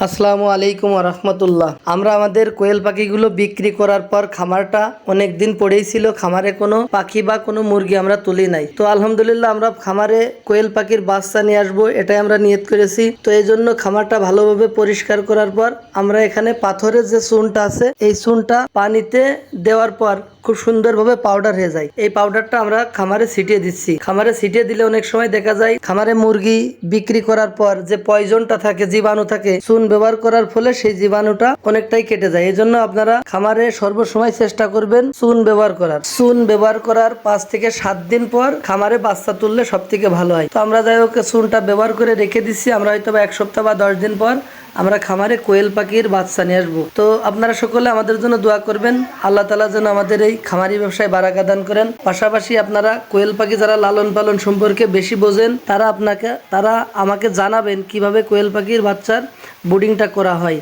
আসসালামু আলাইকুম রহমতুল্লাহ। আমরা আমাদের কোয়েল পাখিগুলো বিক্রি করার পর খামারটা অনেক দিন পড়েই ছিল, খামারে কোনো পাখি বা কোনো মুরগি আমরা তুলি নাই। তো আলহামদুলিল্লাহ আমরা খামারে কোয়েল পাখির বাচ্চা নিয়ে আসবো, এটাই আমরা নিয়ত করেছি। তো এই জন্য খামারটা ভালোভাবে পরিষ্কার করার পর আমরা এখানে পাথরের যে চুনটা আছে এই চুনটা পানিতে দেওয়ার পর খুব সুন্দরভাবে পাউডার হয়ে যায়। এই পাউডারটা আমরা খামারে ছিটিয়ে দিচ্ছি। খামারে ছিটিয়ে দিলে অনেক সময় দেখা যায় খামারে মুরগি বিক্রি করার পর যে পয়জনটা থাকে, জীবাণু থাকে, চুন ব্যবহার করার ফলে সেই জীবাণুটা অনেকটাই কেটে যায়। এই জন্য আপনারা খামারে সর্বসময় চেষ্টা করবেন চুন ব্যবহার করার। চুন ব্যবহার করার 5 থেকে 7 দিন পর খামারে বাচ্চা তুললে সব থেকে ভালো হয়। তো আমরা যাই হোক চুনটা ব্যবহার করে রেখে দিচ্ছি। আমরা হয়তো 1 সপ্তাহ বা 10 দিন পর আমরা খামারে কোয়েল পাখির বাচ্চা নিয়ে আসবো। তো আপনারা সকলে আমাদের জন্য দোয়া করবেন, আল্লাহ তাআলা যেন আমাদের এই খামারি ব্যবসায় বারাকা দান করেন। পাশাপাশি আপনারা কোয়েল পাখি যারা লালন পালন সম্পর্কে বেশি বোঝেন তারা আমাকে জানাবেন কিভাবে কোয়েল পাখির বাচ্চার ব্রুডিংটা করা হয়।